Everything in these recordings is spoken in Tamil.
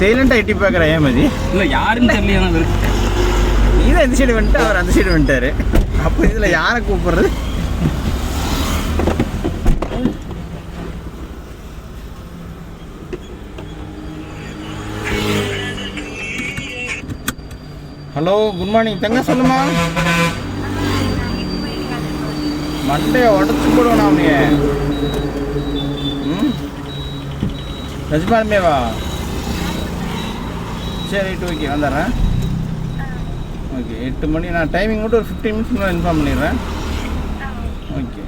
சைலண்டாக எட்டி பார்க்குறேன் ஏன் மதி? இல்லை யாருன்னு தெரியல. நீ தான் இந்த சைடு வந்துட்டு அவர் அந்த சைடு வந்துட்டாரு. அப்போ இதில் யாரை கூப்பிட்றது? Hello, good morning. தங்க சொல்லுமா. மண்டையை உடச்சு போடுவேன் அவனைய. நிஜமாலுமே வா. சரி ரைட், ஓகே வந்துடுறேன். ஓகே 8 மணி. நான் டைமிங் மட்டும் ஒரு 15 மினிட்ஸ் முன்னாடி இன்ஃபார்ம் பண்ணிடுறேன். ஓகே.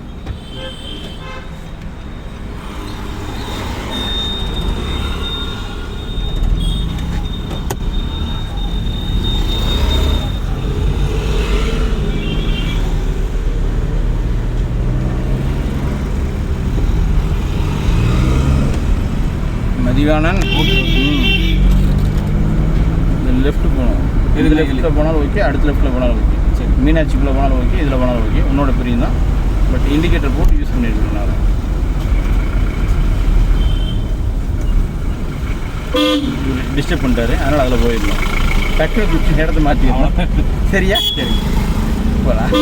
மதிவானன். லெஃப்ட் போகணும். இது லெஃப்ட்டில் போனாலும் ஓகே, அடுத்த லெஃப்ட்டில் போனாலும் ஓகே. சரி, மீனாட்சிக்குள்ளே போனாலும் ஓகே, இதில் போனாலும் ஓகே. உன்னோட பிரியம் தான். பட் இண்டிகேட்டர் போட்டு யூஸ் பண்ணியிருக்கேன் நான். டிஸ்டர்ப் பண்ணிட்டாரு, அதனால் அதில் போயிடலாம். டக்குனு குச்சி இடத்த மாற்றிடலாம். சரியா? சரி போகலாம்.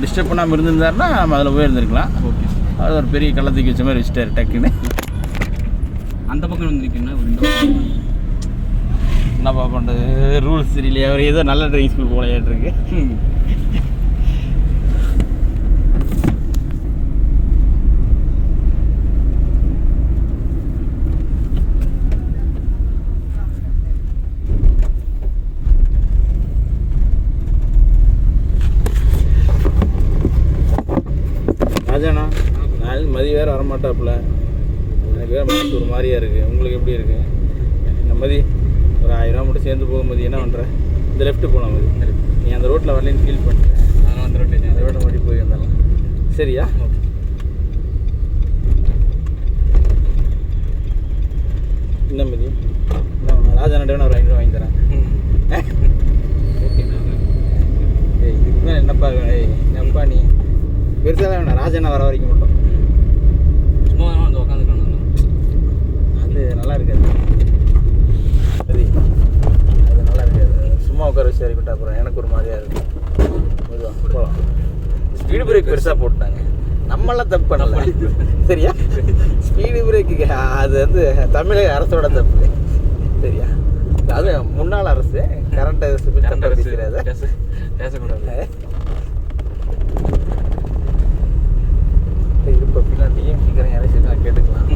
டிஸ்டர்ப் பண்ணாமல் இருந்திருந்தாருன்னா நம்ம அதில் போயிருந்துருக்கலாம். ஓகே. அது ஒரு பெரிய கள்ளத்துக்கு வச்ச மாதிரி வச்சுட்டாரு டக்குன்னு. அந்த பக்கம் வந்துருக்கீங்கன்னா என்னப்பா பண்ணுறது, ரூல்ஸ் தெரியலையே. அவர் ஏதோ நல்ல ட்ரைவிங் ஸ்கூல் போலையாட்டிருக்கு. ராஜாண்ணா, நாளைக்கு மதி வேறு வரமாட்டாப்புல. எனக்கு வேறு மனசு ஒரு மாதிரியாக இருக்குது. உங்களுக்கு எப்படி இருக்குது? இந்த மதி ஒரு 1000 ரூபா மட்டும் சேர்ந்து போகும் மதி. என்ன பண்ணுற? இந்த லெஃப்ட்டு போகலாம் மதி. நீ அந்த ரோட்டில் வரலன்னு ஃபீல் பண்ணுறேன். நான் அந்த ரோட்டை மட்டும் போய் வந்தாலும் சரியா? என்ன மதி? ராஜாண்ணா ஒரு 500 ரூபா வாங்கி தரேன். ஓகே. ஏய் இதுக்கு மேலே என்னப்பா? என்னப்பா நீ பெருசாக தான் வேணாம். ராஜண்ணா வர வரைக்கும் மட்டும் சும்மா வந்து உட்காந்துக்கணும். அது நல்லா இருக்காது. அது நல்லா இருக்காது. சும்மா உட்கார வச்சு அறிவிட்டா அப்புறம் எனக்கு ஒரு மாதிரியாக இருக்கும். இதுதான் போகலாம். ஸ்பீடு பிரேக் பெருசாக போட்டாங்க. நம்மளாம் தப்பு பண்ணல. சரியா? ஸ்பீடு பிரேக்கு அது வந்து தமிழக அரசோட தப்பு. சரியா? அது முன்னாள் அரசு கரண்ட் பேசக்கூடாது. இப்போ அப்படிலாம் டிஎம்சிக்காரங்க யாரையும் கேட்டுக்கலாம்.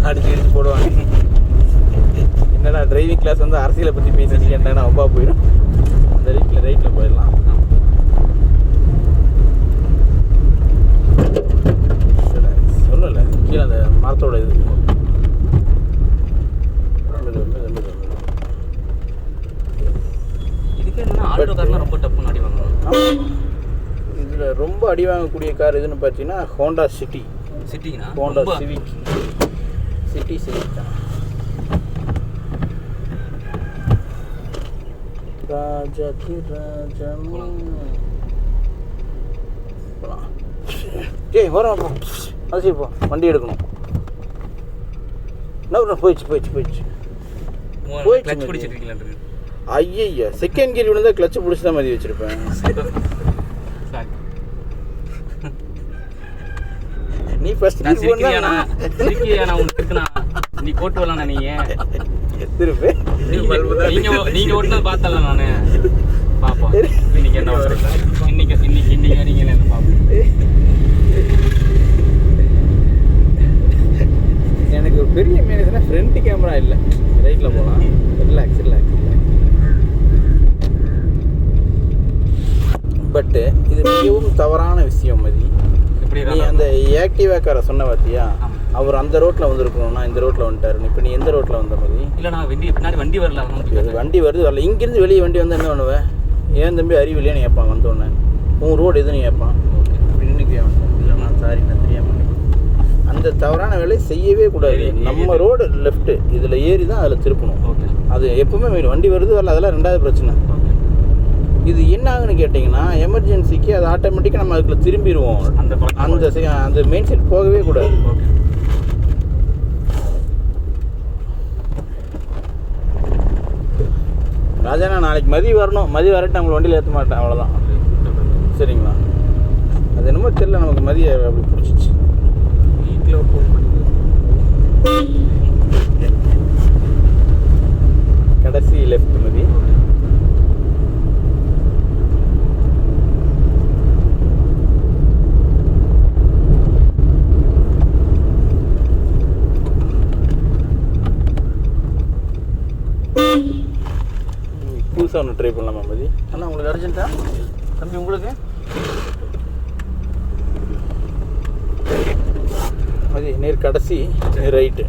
அடிச்சு போடுவாங்க. என்னடா டிரைவிங் கிளாஸ் வந்து அரசியலை பற்றி பேசிட்டு கேட்டாங்கன்னா ஒம்பா போயிடும். அந்த ரைட்டில் போயிடலாம். ஒன்றும் இல்லை, கீழே அந்த மரத்தோட இது இதுக்கு என்னன்னா ஆட்டோக்காரனா ரொம்ப டப்புன்னு அடி வாங்கணும். இதில் ரொம்ப அடி வாங்கக்கூடிய கார் எதுன்னு பார்த்தீங்கன்னா ஹோண்டா சிட்டி. சிட்டினா ஹோண்டா சிவிக். சிட்டி சிவிக் தான். ராஜாதி ராஜம். போகலாம். ஏய் வரோம். அது சரி போ, வண்டி எடுக்கணும். என்ன போயிடுச்சு. கிளட்ச் பிடிச்சிருக்கீங்களா? ஐயா, செகண்ட் கியர் விழுந்தா கிளட்ச் பிடிச்சி தான் மதி வச்சிருப்பேன். நீ ஃபர்ஸ்ட் நான் சிரிக்கிறியானா உனக்கு இருக்குனா நீ கோட் வரலனா நீ திருப்பி நீங்க ஓடுனது பார்த்தல நானு பாப்பா இன்னைக்கு என்ன ஓடுறீங்க இன்னைக்கு வரீங்க என்ன பாப்பா. எனக்கு ஒரு பெரிய மைனஸ்னா ஃப்ரண்ட் கேமரா இல்லை. ரைட்டில் போகலாம். ரிலாக்ஸ். பட்டு இது மிகவும் தவறான விஷயம் மதி. நீ அந்த ஆக்டிவா காரை சொன்ன பார்த்தியா, அவர் அந்த ரோட்டில் வந்துருக்கணும், நான் இந்த ரோட்டில் வந்துட்டாரு. இப்போ நீ எந்த ரோட்டில் வந்த மாதிரி? இல்லை நான் பின்னாடி வண்டி வரல. வண்டி வருது வரல. இங்கேருந்து வெளியே வண்டி வந்து என்ன பண்ணுவேன்? ஏன் தம்பி அறிவில்லையான்னு கேட்பான். வந்தோடனே உன் ரோடு எதுன்னு கேட்பான். அப்படின்னு கேட்பான். இல்லை நான் சாரி, நான் தெரியாமல். அந்த தவறான வேலையை செய்யவே கூடாது. நம்ம ரோடு லெஃப்ட்டு, இதில் ஏறி தான் அதில் திருப்பணும். அது எப்பவுமே வண்டி வருது வரல, அதெல்லாம் ரெண்டாவது பிரச்சனை. இது என்ன ஆகுன்னு கேட்டிங்கன்னா எமர்ஜென்சிக்கு அது ஆட்டோமேட்டிக்காக நம்ம அதுக்குள்ள திரும்பிடுவோம். அந்த மெயின் சைட் போகவே கூடாது. ஓகே. ராஜாண்ணா நாளைக்கு மதியம் வரணும். மதியம் வரட்டு நம்மளை வண்டியில் ஏற்ற மாட்டேன், அவ்வளோதான். சரிங்களா? அது என்னமோ தெரியல, நமக்கு மதிய அப்படி பிடிச்சிச்சு. வீட்டில் ஃபோன் பண்ணி கடைசி லெஃப்ட் மதி. புதுசாக ஒன்று ட்ரை பண்ணலாமா மதி? அண்ணா உங்களுக்கு அர்ஜென்ட்டா தம்பி? உங்களுக்கு மதி நேர் கடைசி ரைட்டு.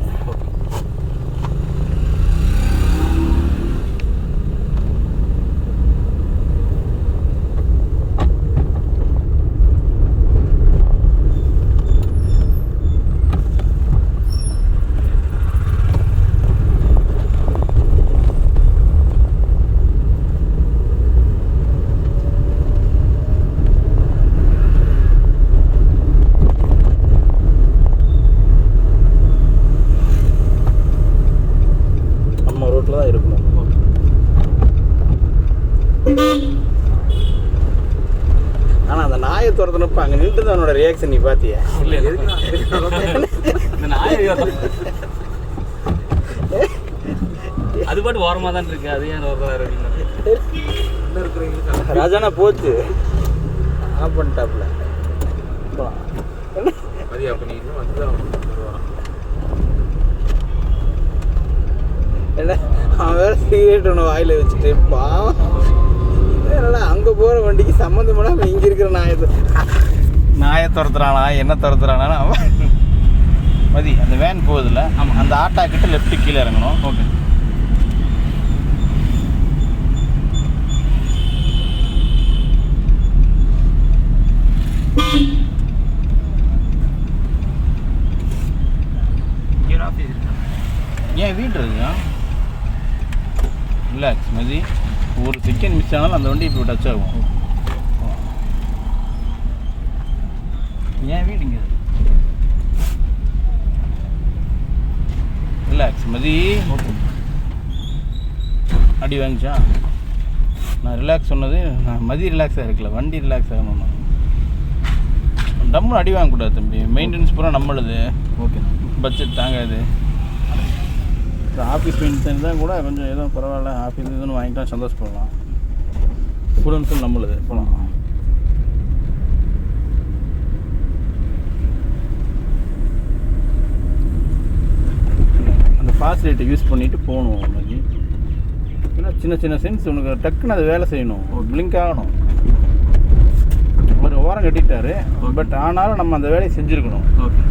தான் இருக்கணும். ஆனால் அந்த நாயை துரத்துனப்ப அங்கே நின்று தான் அவனோட ரியாக்ஷன் நீ பார்த்தியா? இல்லை, இந்த நாயை அது பாட்டு ஓரமாக தான் இருக்கு. அது ஏன் ராஜானா போச்சு ஆஃப் பண்ணிட்டாப்ல. என்ன அவன் வேற சிகரெட் ஒன்று வாயில் வச்சுட்டு பாவம். என்னடா அங்கே போகிற வண்டிக்கு சம்மந்தம் பண்ணாமல் இங்கே இருக்கிற நாயை துரத்துறானா என்ன துரத்துறானா அவன். மதி அந்த வேன் போகுதுல்ல, ஆமாம், அந்த ஆட்டா கிட்ட லெஃப்ட்டு கீழே இறங்கணும். ஓகே. ஏன் வீடு இருக்குங்க? ரிலாக்ஸ் மதி. ஒரு செகண்ட் மிஸ் ஆனாலும் அந்த வண்டி இப்போ டச் ஆகும். ஏன் வீடுங்க? ரிலாக்ஸ் மதி. அடி வாங்கிச்சா? நான் ரிலாக்ஸ் சொன்னது, நான் மதி ரிலாக்ஸாக இருக்கல, வண்டி ரிலாக்ஸ் ஆகணும். டம்முன்னு அடி வாங்கக்கூடாது தம்பி. மெயின்டெனன்ஸ் பூரா நம்மளுது. ஓகே. பட்ஜெட் தாங்காது. ஆஃபீஸ் மெயின்டெனன்ஸ் தான் கூட கொஞ்சம் ஏதோ பரவாயில்ல, ஆஃபீஸ் இதுன்னு வாங்கிட்டா சந்தோஷப்படலாம். ஸ்டூடெண்ட்ஸும் நம்மளுது போகலாம். அந்த ஃபாஸ்ட் லைட்டை யூஸ் பண்ணிவிட்டு போகணும் மதி. ஏன்னா சின்ன சின்ன சென்ஸ் உனக்கு டக்குன்னு அது வேலை செய்யணும், பிளிங்க் ஆகணும். ஒரு ஓரம் கட்டிட்டாரு, பட் ஆனாலும் நம்ம அந்த வேலையை செஞ்சுருக்கணும். ஓகே.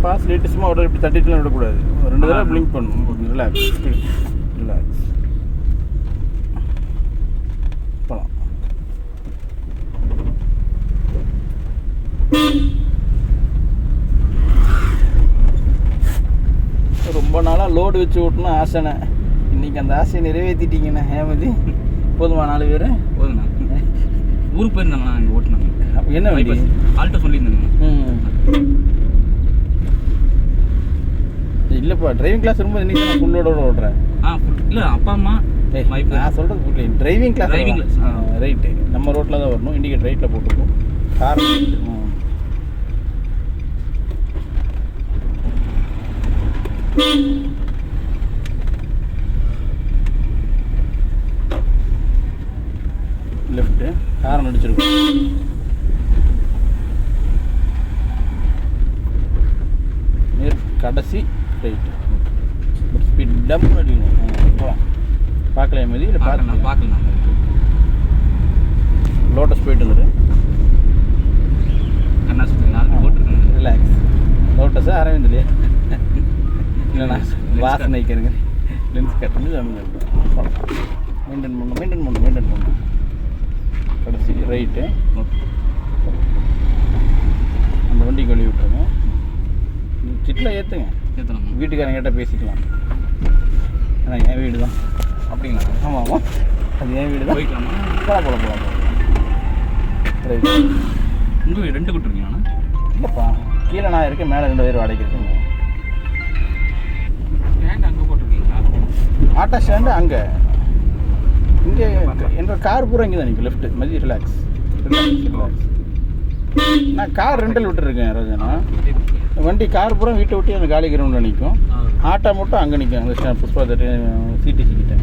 பாஸ் லைட்டு சும்மா ஒரு இப்படி தட்டிட்டுலாம் விடக்கூடாது. 2 தடவை பிளிங்க் பண்ணணும். ரிலாக்ஸ் ரிலாக்ஸ் போகலாம். ரொம்ப நாளாக லோடு வச்சு ஓட்டணும் ஆசைண்ணே. இன்றைக்கி அந்த ஆசையை நிறைவேற்றிட்டீங்கண்ணே. ஏமதி போதுமா? 4 பேர் போதுண்ணா. ஊருக்கு போயிருந்தாங்கண்ணா, அங்கே ஓட்டினாங்க. அப்போ என்ன வண்டி? ஆல்ட்டோ சொல்லியிருந்தாங்க. இல்லைப்பா, டிரைவிங் கிளாஸ் வரும்போது இன்றைக்கி நான் ஃபுல்லோட ஓடுறேன். இல்லை, அப்பா அம்மா நான் சொல்கிறது புரியல. டிரைவிங் கிளாஸ் ரைட்டு நம்ம ரோட்டில் தான் வரணும். இண்டிகேட் ரைட்டில் போட்டுருக்கோம். கார் லெஃப்ட்டு காரன் அடிச்சிருக்கோம். கடைசி ரைட்டு. பட் ஸ்பீட் டம்ப் அடிக்கணும். போகலாம். பார்க்கலையா மதி? இல்லை பார்க்கலாம். லோட்டஸ் போயிட்டு வந்துடு. கண்ணா சொல்லுங்க, போட்டுருக்கேன். ரிலாக்ஸ். லோட்டஸா அரவிந்த்லையே இல்லைண்ணா வாசனை வைக்கிறேங்க. லென்ஸ் கட்டு போகலாம். மெயின்டைன் பண்ணணும். கடைசி ரைட்டு. அந்த வண்டி கழுவி விட்டுருங்க. சிட்டில் ஏற்றுங்க. வீட்டுக்காரங்க கிட்ட பேசிக்கலாம். ஏன்னா என் வீடு தான். அப்படிங்களா? ஆமாம் ஆமாம், அது என் வீடு தான். போய்க்கலாமா? போகலாம். ரைட். உங்கள் வீடு ரெண்டு கொடுத்துருக்கீங்கண்ணா? இல்லைப்பா, கீழே நான் இருக்கேன், மேலே 2 பேர் வாடகைக்கு இருக்கேங்க. ஸ்டாண்ட் அங்கே போட்டிருக்கீங்களா? ஆட்டோ ஸ்டாண்டு அங்கே. இங்கே என்னோட கார் பூரா இங்கே தான் நிற்கும். லெஃப்ட் மதி. ரிலாக்ஸ். நான் கார் ரெண்டல் விட்டுருக்கேன் ரோஜனா. வண்டி கார் பூரா வீட்டை விட்டு அந்த காலி கிரவுண்டில் நிற்கும். ஆட்டோ மட்டும் அங்கே நிற்கும், அந்த புஷ்பா சிடிசி கிட்ட.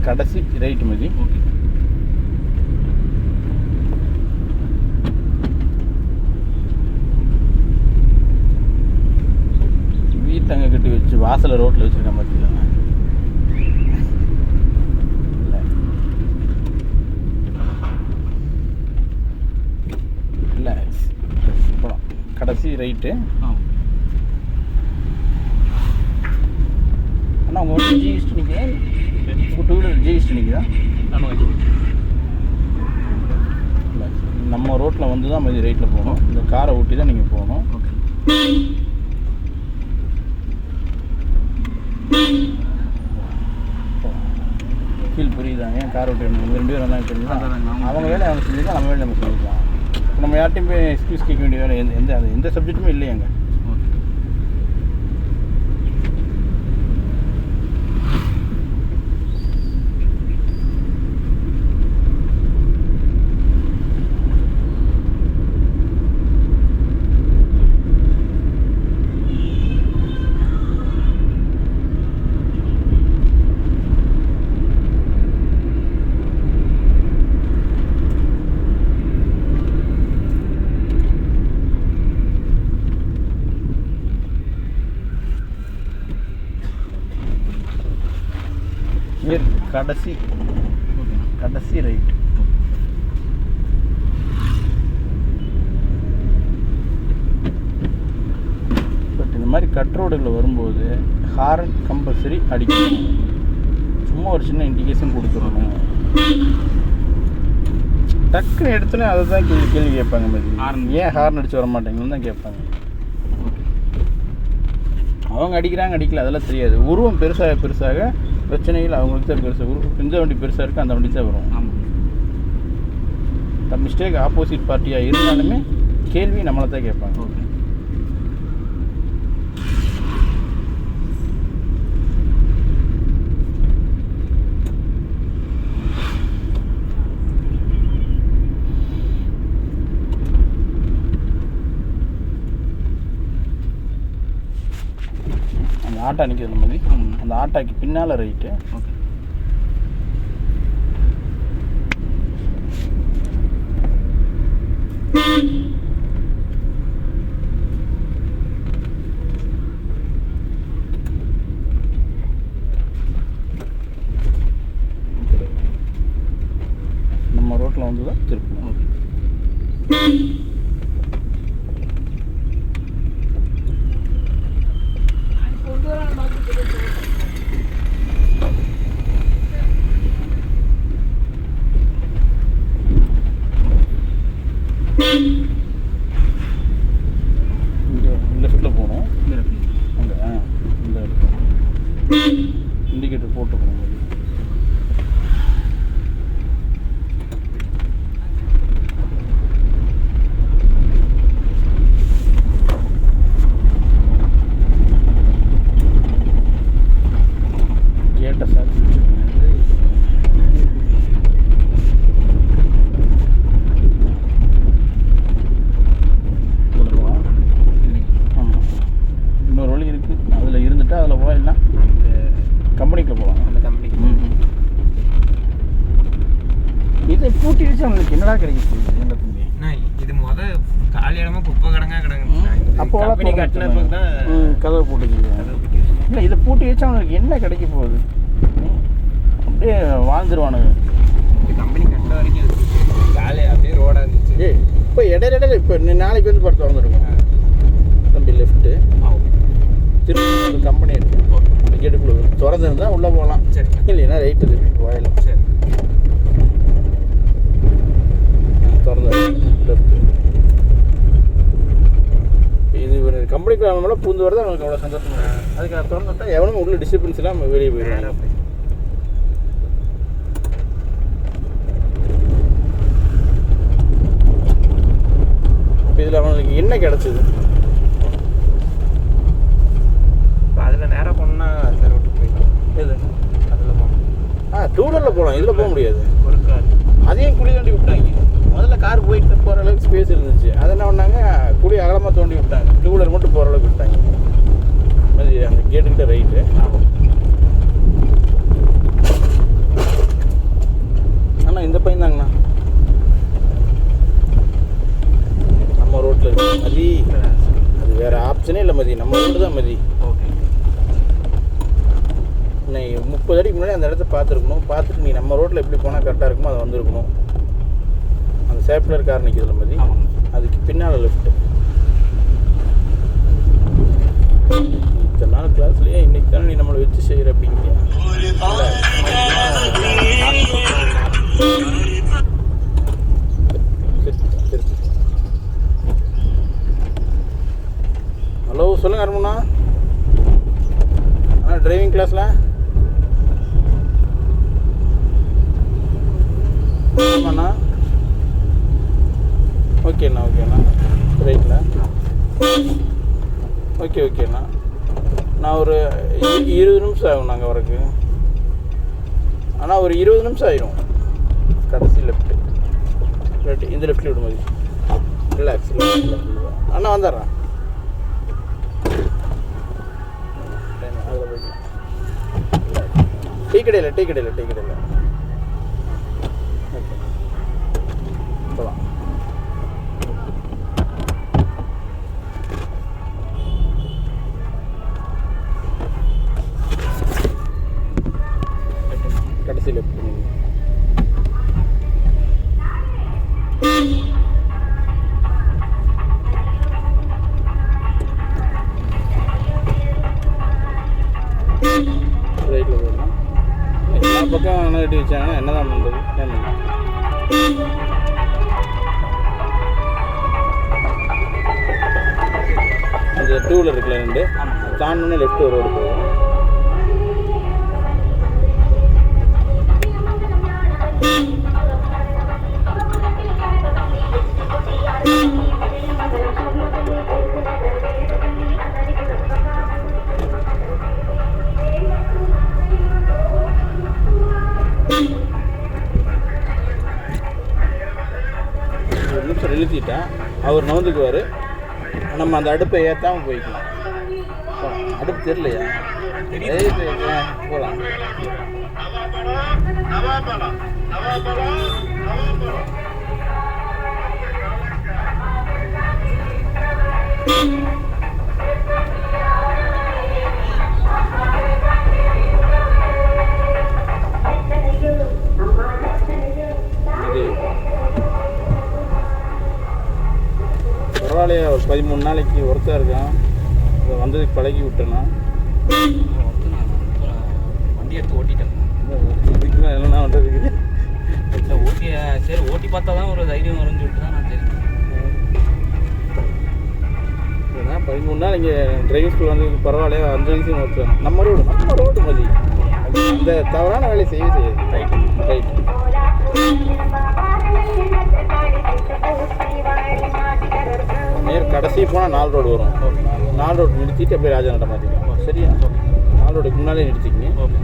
கடைசி ரைட்டு மதி. ஓகே. வீட்டை அங்கே கட்டி வச்சு வாசலை ரோட்டில் வச்சுருக்கேன் பார்த்தீங்களா? ரிலாக்ஸ். போகலாம். கடைசி ரைட்டு. அண்ணா உங்கள் வண்டி ஜிஎஸ்டி நிற்கிறேன். உங்கள் 2 வீலர் ஜிஎஸ்டி நிற்குதா? நம்ம ரோட்டில் வந்து தான் மதி ரைட்டில் போகணும். இந்த காரை ஊட்டி தான் நீங்கள் போகணும். ஃபீல் புரியுதா? ஏன் கார் ஓட்டி 2 பேர் வந்தாங்க தெரியுதா? அவங்க வேலை அவங்க செஞ்சுக்கலாம், நம்ம வேலை நம்ம செஞ்சுக்கலாம். நம்ம யார்ட்டையும் போய் எக்ஸ்கியூஸ் கேட்க வேண்டிய வேலை எந்த சப்ஜெக்ட்டுமே இல்லையாங்க. கடைசி ரைட். பட் இந்த மாதிரி கட் ரோடுகளில் வரும்போது ஹாரன் கம்பல்சரி அடிக்கணும். சும்மா ஒரு சின்ன இண்டிகேஷன் கொடுத்துடணும். டக்குன்னு எடுத்துனே அதை தான் கேள்வி கேட்பாங்க. மாதிரி ஏன் ஹார்ன் அடித்து வர மாட்டேங்கன்னு தான் கேட்பாங்க. அவங்க அடிக்கல அதெல்லாம் தெரியாது. உருவம் பெருசாக பிரச்சனைகள் அவங்களுக்கு தான் பெருசாக. எந்த வண்டி பெருசாக இருக்கோ அந்த வண்டி தான் வரும். மிஸ்டேக் ஆப்போசிட் பார்ட்டியாக இருந்தாலுமே கேள்வி நம்மளை தான் கேட்பாங்க. அந்த ஆட்டோ நிற்கிறது மாதிரி அந்த ஆட்டோக்கு பின்னால் ரைட்டு. நம்ம ரோட்டில் வந்து தான் திருப்பணும். லெஃப்டில் போகணும். அங்கே இந்த இண்டிகேட்டர் போட்டு போகணும். கேட்டை சார் இன்னொரு வழி இருக்குது, அதில் இருந்துட்டு அதில் போயிடலாம். கம்பெனிக்குள்ள போகலாம். அந்த கம்பெனிக்கு இதை பூட்டி வச்சு அவங்களுக்கு என்னடா கிடைக்கும்? என்ன தம்பி இது காலி இடமா குப்பை கிடங்க அப்போ கதவை போட்டுக்கிங்க. இல்லை இதை பூட்டி வச்சு அவங்களுக்கு என்ன கிடைக்க போகுது? அப்படியே வாழ்ந்துருவானுங்க. கம்பெனி கட்ட வரைக்கும் காலி அப்படியே ரோடாக இருந்துச்சு. இப்போ இடையில இப்போ நாளைக்கு வந்து படுத்து வந்துருக்கோம் தம்பி. லெஃப்ட்டு திரும்ப கம்பெனி இருக்கு. கேட்டுக்குள்ள திறந்துருந்தா உள்ளே போகலாம். சரி, இல்லைன்னா ரைட்டு திருப்பி போயிடலாம். சரி, திறந்து லெஃப்ட்டு இது ஒரு கம்பெனிக்கு நம்மளால பூந்து வரதான் நம்மளுக்கு அவ்வளோ சந்தோஷம். அதுக்கு நான் திறந்து விட்டால் எவனும் உள்ள டிஸ்டர்பன்ஸ் இல்லாமல் வெளியே போயிடுவாங்க. இப்போ இதில் அவனுக்கு என்ன கிடச்சிது? அதில் நேராக போனோம்னா அந்த ரோட்டுக்கு போயிடலாம். எது அதில் போகணும். டூ வீலரில் போகலாம், இதில் போக முடியாது. ஒரு கார் அதையும் குழி தோண்டி விட்டாங்க. முதல்ல கார் போயிட்டு போகிற அளவுக்கு ஸ்பேஸ் இருந்துச்சு. அதை என்ன பண்ணாங்க, குழி அகலமாக தோண்டி விட்டாங்க. டூ வீலர் மட்டும் போகிற அளவுக்கு விட்டாங்க. அது அந்த கேட்டுக்கிட்ட ரைட்டு. ஆனால் இந்த பையன் தாங்கண்ணா நம்ம ரோட்டில் இருக்கு மதி. அது வேறு ஆப்ஷனே இல்லை மதி, நம்ம ரோடு தான் மதி. ஓகே. நீ 30 அடிக்கு முன்னாடி அந்த இடத்த பார்த்துருக்கணும். பார்த்துட்டு நீ நம்ம ரோட்டில் எப்படி போனால் கரெக்டாக இருக்குமோ அது வந்திருக்கணும். அந்த சேப்லர் கார் நிற்கிறதுல மதி, அதுக்கு பின்னால் லெஃப்ட்டு. இத்தனை நாள் கிளாஸ்லேயே இன்னைக்கு தானே நீ நம்மளை வச்சு செய்கிற அப்படிங்க. ஹலோ சொல்லுங்கள் அருமண்ணா. டிரைவிங் கிளாஸில் ஆமாண்ணா. ஓகேண்ணா ஓகேண்ணா ரைட்ண்ணா. ஓகேண்ணா. நான் ஒரு 20 நிமிஷம் ஆகும் நாங்கள் வரக்கு. ஆனால் ஒரு 20 நிமிஷம் ஆயிரும். கடைசி லெஃப்ட்டு ரைட்டு, இந்த லெஃப்ட்டில் விடும் மாதிரி ரிலாக்ஸ். அண்ணா வந்துடுறேன். அதில் போய்க்கலாம். டீ கடையில் ஓகே போகலாம். கடைசி லெஃப்ட். ரைட்டில் போகலாம். எல்லா பக்கம் என்ன கட்டி வச்சாங்கன்னா என்ன தான் பண்ணுறது? அந்த டூ வீலர் இருக்குல்ல ரெண்டு, தாண்டோன்னே லெஃப்ட் ஒரு ரோடு போகும். ஒரு நிமிஷம் நிறுத்திட்டேன். அவர் நவுந்துக்குவார். நம்ம அந்த அடுப்பை ஏற்றாமல் போய்க்கலாம். அடுப்பு தெரியலையா? போகலாம். பரவாயில்லையா, ஒரு 13 நாளைக்கு ஒருத்தா இருக்கான். அதை வந்ததுக்கு பழகி விட்டேன்னா வண்டி எடுத்து ஓட்டிட்டேன். இதுக்குலாம் என்னென்ன பண்ணுறதுக்கு இல்லை ஓட்டி சரி ஓட்டி பார்த்தா தான் ஒரு தைரியம் வரும்னு சொல்லிட்டு தான் நான் சரி. ஏன்னா 13 நாள் இங்கே டிரைவிங் ஸ்கூல் வந்ததுக்கு பரவாயில்லையா, 5 வயசு ஓட்டுறாங்க. நம்ம ரோடு மதி. அந்த தவறான வேலையை செய்யாது. ரைட். நேர் கடைசி போனால் 4 ரோடு வரும். 4 ரோடு நிறுத்திட்டு அப்படியே ராஜா நட்ட மாற்றிக்கலாம். சரியா? 4 ரோடுக்கு முன்னாலே நிறுத்திக்கிங்க. ஓகே.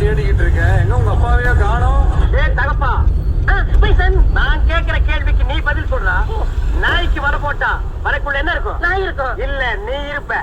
தேடிக்கிட்டு இருக்கேன். எங்க உங்க அப்பாவையே காணோம். ஏய் தகப்பா, பைசன், நான் கேக்குற கேள்விக்கு நீ பதில் சொல்றா. நாய்க்கு வர போட்டா வரக்குள்ள என்ன இருக்கும்? நாய் இருக்கும். இல்ல நீ இருப்ப.